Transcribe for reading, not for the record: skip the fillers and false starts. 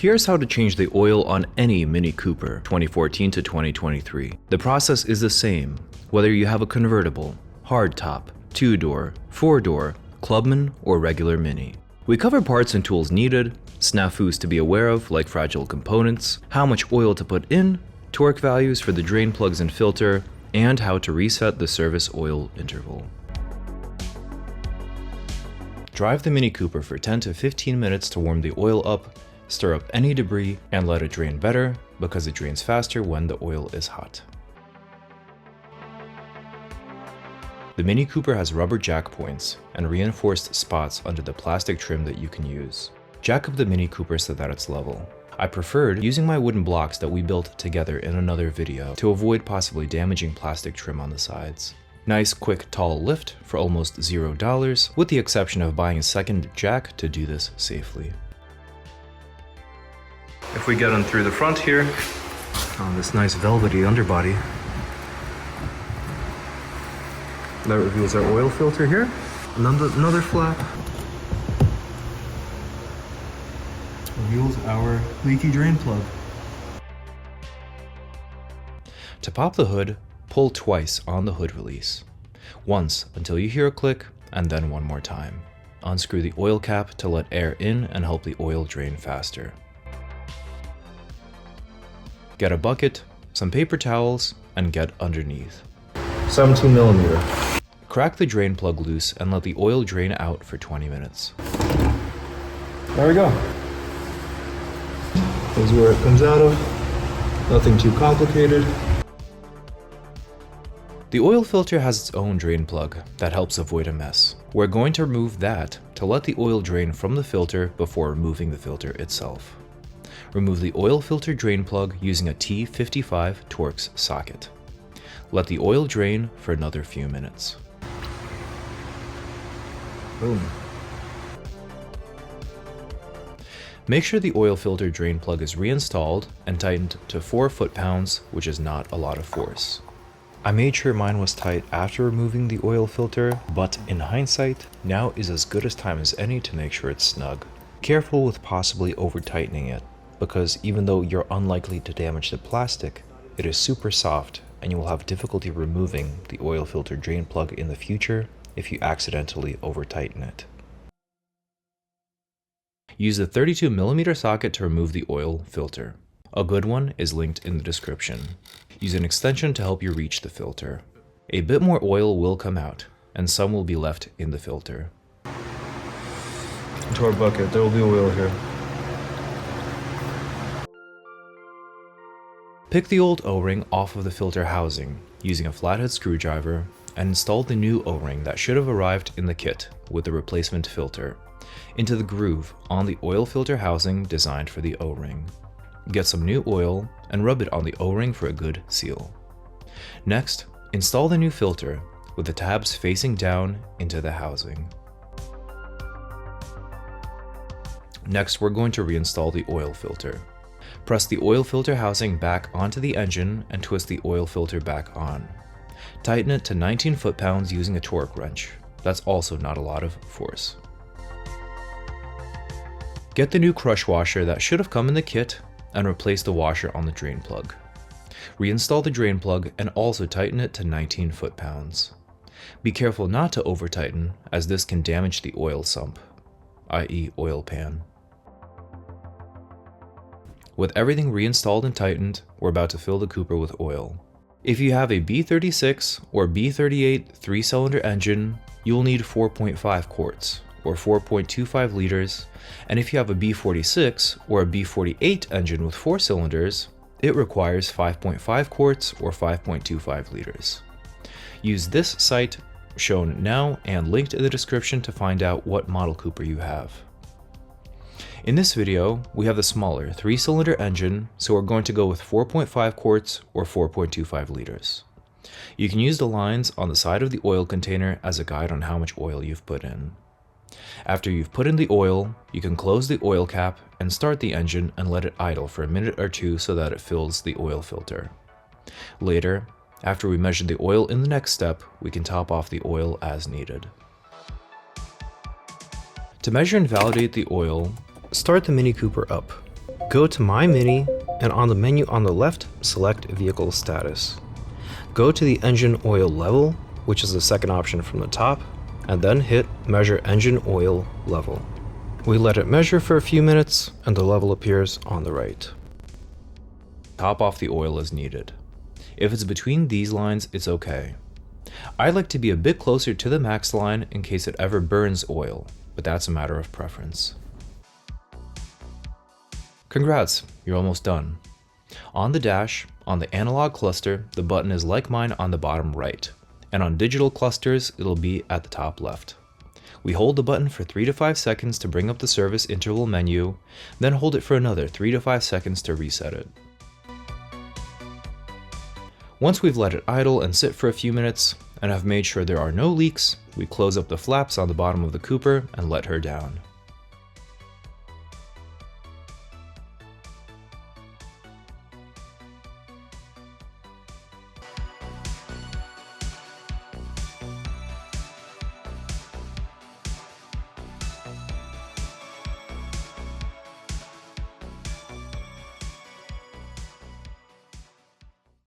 Here's how to change the oil on any Mini Cooper 2014 to 2023. The process is the same, whether you have a convertible, hardtop, 2-door, 4-door, Clubman, or regular Mini. We cover parts and tools needed, snafus to be aware of like fragile components, how much oil to put in, torque values for the drain plugs and filter, and how to reset the service oil interval. Drive the Mini Cooper for 10 to 15 minutes to warm the oil up, stir up any debris, and let it drain better because it drains faster when the oil is hot. The Mini Cooper has rubber jack points and reinforced spots under the plastic trim that you can use. Jack up the Mini Cooper so that it's level. I preferred using my wooden blocks that we built together in another video to avoid possibly damaging plastic trim on the sides. Nice, quick, tall lift for almost $0, with the exception of buying a second jack to do this safely. If we get on through the front here, on this nice velvety underbody, that reveals our oil filter here. Another flap reveals our leaky drain plug. To pop the hood, pull twice on the hood release. Once until you hear a click, and then one more time. Unscrew the oil cap to let air in and help the oil drain faster. Get a bucket, some paper towels, and get underneath. 17mm. Crack the drain plug loose and let the oil drain out for 20 minutes. There we go. This is where it comes out of. Nothing too complicated. The oil filter has its own drain plug that helps avoid a mess. We're going to remove that to let the oil drain from the filter before removing the filter itself. Remove the oil filter drain plug using a T55 Torx socket. Let the oil drain for another few minutes. Boom. Make sure the oil filter drain plug is reinstalled and tightened to 4 foot-pounds, which is not a lot of force. I made sure mine was tight after removing the oil filter, but in hindsight, now is as good a time as any to make sure it's snug. Careful with possibly over-tightening it, because even though you're unlikely to damage the plastic, it is super soft and you will have difficulty removing the oil filter drain plug in the future if you accidentally over-tighten it. Use the 32mm socket to remove the oil filter. A good one is linked in the description. Use an extension to help you reach the filter. A bit more oil will come out, and some will be left in the filter. Into our bucket, there will be oil here. Pick the old O-ring off of the filter housing using a flathead screwdriver and install the new O-ring that should have arrived in the kit with the replacement filter into the groove on the oil filter housing designed for the O-ring. Get some new oil and rub it on the O-ring for a good seal. Next, install the new filter with the tabs facing down into the housing. Next, we're going to reinstall the oil filter. Press the oil filter housing back onto the engine and twist the oil filter back on. Tighten it to 19 foot-pounds using a torque wrench. That's also not a lot of force. Get the new crush washer that should have come in the kit and replace the washer on the drain plug. Reinstall the drain plug and also tighten it to 19 foot-pounds. Be careful not to over-tighten, as this can damage the oil sump, i.e. oil pan. With everything reinstalled and tightened, we're about to fill the Cooper with oil. If you have a B36 or B38 3-cylinder engine, you'll need 4.5 quarts, or 4.25 liters, and if you have a B46 or a B48 engine with 4 cylinders, it requires 5.5 quarts or 5.25 liters. Use this site shown now and linked in the description to find out what model Cooper you have. In this video, we have the smaller 3-cylinder engine, so we're going to go with 4.5 quarts or 4.25 liters. You can use the lines on the side of the oil container as a guide on how much oil you've put in. After you've put in the oil, you can close the oil cap and start the engine and let it idle for a minute or two so that it fills the oil filter. Later, after we measure the oil in the next step, we can top off the oil as needed. To measure and validate the oil, start the Mini Cooper up. Go to My Mini, and on the menu on the left, select Vehicle Status. Go to the engine oil level, which is the second option from the top, and then hit Measure Engine Oil Level. We let it measure for a few minutes, and the level appears on the right. Top off the oil as needed. If it's between these lines, it's okay. I like to be a bit closer to the max line in case it ever burns oil, but that's a matter of preference. Congrats, you're almost done. On the dash, on the analog cluster, the button is like mine on the bottom right, and on digital clusters, it'll be at the top left. We hold the button for 3 to 5 seconds to bring up the service interval menu, then hold it for another 3 to 5 seconds to reset it. Once we've let it idle and sit for a few minutes, and have made sure there are no leaks, we close up the flaps on the bottom of the Cooper and let her down.